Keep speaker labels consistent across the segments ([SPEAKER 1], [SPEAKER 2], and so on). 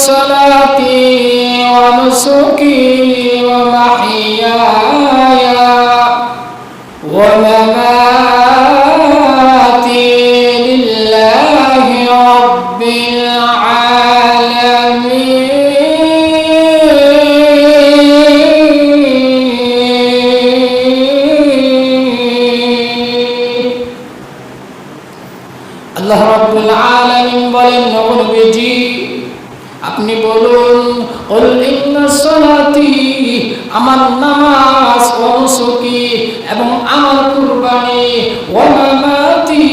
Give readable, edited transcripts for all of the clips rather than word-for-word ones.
[SPEAKER 1] صلاتي ونسكي ومحياي ومماتي لله رب العالمين আল্লাহ রাব্বুল আলামিন বলেন, নবীজি আপনি বলুন, কুল ইন্না সালাতি, আমার নামাজ, ওয়া নুসুকি, এবং আমার কুরবানি, ওয়া মামাতি,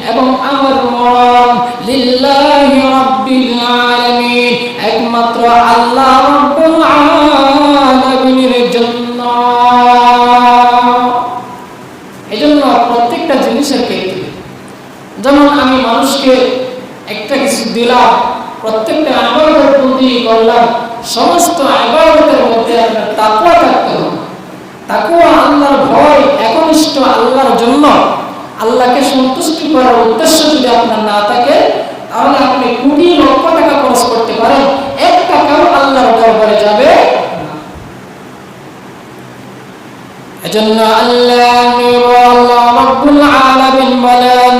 [SPEAKER 1] এবং আমার মরণ, লিল্লাহি রাব্বিল আলামিন, একমাত্র আল্লাহ রাব্বুল আলামিনের জন্য। এজন্য প্রত্যেকটা জিনিসের ক্ষেত্রে, যেমন আমি মানুষকে একটা কিছু দিলাম, প্রত্যেকটা ইবাদত বন্দি করলাম, সমস্ত ইবাদতের মধ্যে আপনার তাকওয়া থাকতে হবে। তাকওয়া আল্লাহর ভয়, একনিষ্ঠ আল্লাহর জন্য, আল্লাহকে সন্তুষ্টি করার উদ্দেশ্য যদি আপনার না থাকে, তাহলে আপনি কোটি লক্ষ টাকা খরচ করতে পারেন, এক টাকাও আল্লাহর দরবারে যাবে না। এজন্য আল্লাহ রাব্বুল আলামিন বলেন,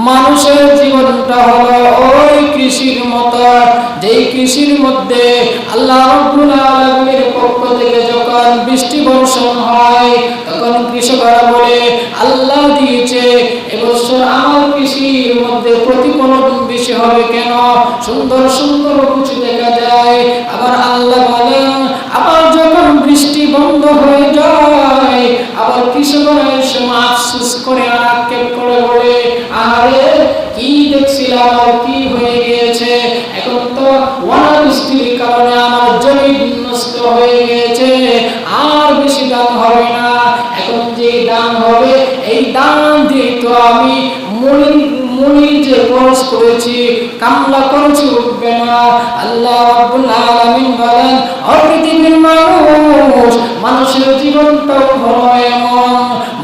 [SPEAKER 1] মানুষের জীবনটা হলো ওই কৃষির মতো, যেই কৃষির মধ্যে আল্লাহ রাব্বুল আলামিনের পক্ষ থেকে যখন বৃষ্টি বর্ষণ হয়, তখন কৃষকরা বলে, আল্লাহ দিয়েছে, এবছর আমার কৃষির মধ্যে প্রতিফলন বেশি হবে কেন, সুন্দর সুন্দর কিছু দেখা যায়। আবার আল্লাহ বলেন, আবার যখন বৃষ্টি বন্ধ হয়ে যায়, আবার কৃষকরা এসে আফসোস করে, আক্ষেপ করে বলে, আরে কি দেখছিলাম আর কি হয়ে গিয়েছে, এখন তো অনাবৃষ্টির কারণে আমার জমি নষ্ট হয়ে গিয়েছে, আর বেশি দাম হবে না, এখন যে দাম হবে এই দাম দিয়ে তো আমি মনি যে খরচ করেছি, কামলা করেছি, উঠবে না। আল্লাহ রাব্বুল আলামিন বলেন, ও পৃথিবীর মানুষ, মানুষের জীবনটাও হলো এমন,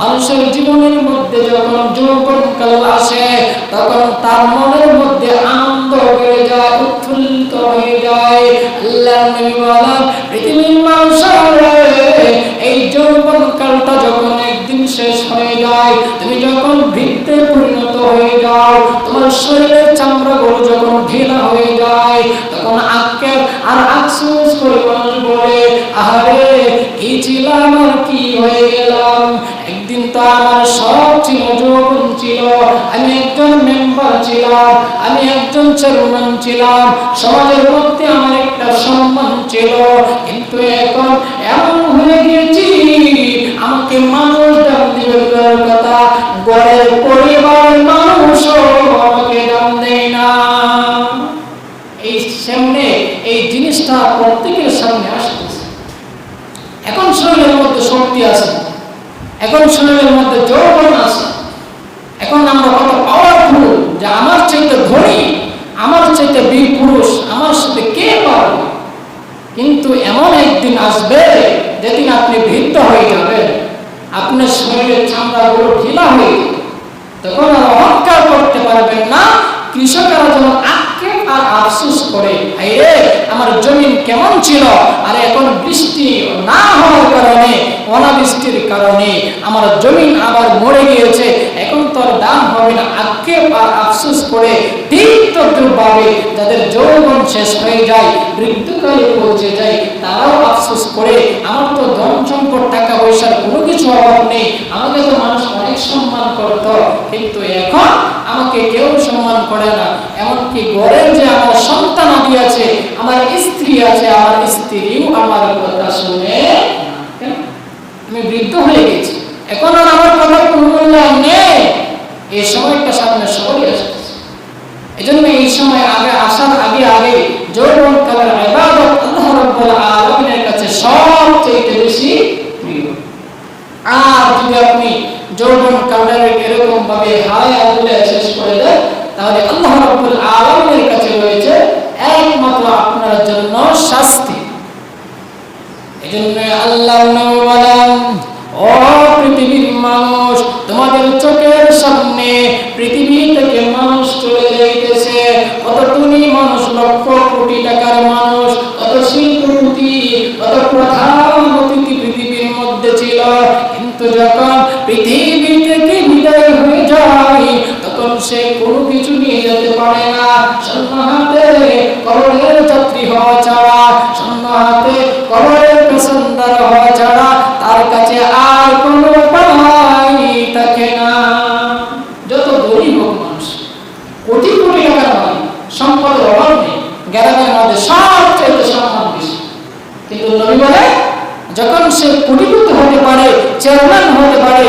[SPEAKER 1] মানুষের জীবনের মধ্যে যখন যৌবনকাল আসে, তখন তার মনের মধ্যে আনন্দ বেড়ে যায়, উৎফুল্লিত হয়ে যায়। আল্লাহ নবী বলেন, পৃথিবীর মানুষ, এই যৌবনকালটা যখন একদিন শেষ হয়ে যায়, তুমি যখন বৃদ্ধে পরিণত হয়ে যাও, তোমার শরীরের চামড়াগুলো যখন ঢিলা হয়ে যায়, তখন আক্ষেপ আর আফসোস করে মানুষ বলে, আরে কি ছিলাম আর কি হয়ে গেলাম, একদিন তো আমার সব ছিল, যৌবন ছিল, আমি একজন মেম্বার ছিলাম, আমি একজন চেয়ারম্যান ছিলাম, সমাজের মধ্যে আমার একটা সম্মান ছিল, কিন্তু এখন এমন হয়ে গেছি, আমাকে মানুষ দাম দিবে দূরের কথা, ঘরের পরিবারের মানুষও আমাকে দাম দেয় না। এই সামনে এই জিনিসটা প্রত্যেকের সামনে আসতেছে। এখন শরীরের মধ্যে শক্তি আছে, এখন শরীরের মধ্যে যৌবন আছে, এখন আমরা কত পাওয়ারফুল, যে আমার চাইতে ধনী, আমার চাইতে বীর পুরুষ, আমার সাথে কে পারবে। কিন্তু এমন একদিন আসবে যেদিন আপনি বৃদ্ধ হয়ে যাবেন, আপনার শরীরের চামড়াগুলো ঢিলা হয়ে যাবে, তখন আর অহংকার করতে পারবেন না। কৃষকেরা যখন আক্ষেপ আর আফসোস করে, আরে আমার জমিন কেমন ছিল, আর এখন বৃষ্টি না হওয়ার কারণে, অনাবৃষ্টির কারণে আমার জমিন আবার মরে গিয়েছে, এখন তোর দাম হবে না, আক্ষেপ আর আফসোস করে ঠিক তদ্রূপভাবে যাদের যৌবন শেষ হয়ে যায়, মৃত্যুকালে পৌঁছে যায়, তারাও আফসোস করে, আমার তো ধন সম্পদ, টাকা পয়সার কোনো কিছু অভাব নেই, আমাকে তো মানুষ অনেক সম্মান করত, কিন্তু এখন আমাকে কেউ সম্মান করে না, এমনকি ঘরের যে আমার সন্তান আদি আছে, আমার স্ত্রী আছে, আমার স্ত্রীও আমার কথা শুনে, আমি বৃদ্ধ হয়ে গেছি, এখন আর আমার কথা কোনো মূল্যায়ন নেই। এই সময়টা সামনে সবাই আসছে, এই জন্য এই সময় আগে আসার আগে যৌবনকালের ইবাদত আল্লাহ রাব্বুল আলামিনের কাছে সবচেয়ে বেশি প্রিয়। আর যদি আপনি যৌবনকালটাকে এরকম ভাবে হায়াত বলে শেষ করে দেন, তাহলে আল্লাহ রাব্বুল আলামিনের কাছে রয়েছে একমাত্র আপনার জন্য শাস্তি। এজন্য আল্লাহ নবী বলেন, ও পৃথিবীর মানুষ, তোমাদের চোখের সামনে পৃথিবী থেকে মানুষ চলে যাইতেছে, কত তুমি মানুষ, লক্ষ কোটি টাকার সে কোনো কিছু নিয়ে যেতে পারে না। শূন্য হাতে কবরের যাত্রী হওয়া ছাড়া, শূন্য হাতে কবরের পেছনদার হওয়া ছাড়া তার কাছে আর কোনো উপায় থাকে না। যত গরিব হোক মানুষ, কোটি কোটি টাকার মালিক, সম্পদের অভাব নেই, গ্রামের মধ্যে সবচেয়ে সম্মান বেশি, কিন্তু নবী বলে যখন সে কোটিপতি হতে পারে, চেয়ারম্যান হতে পারে,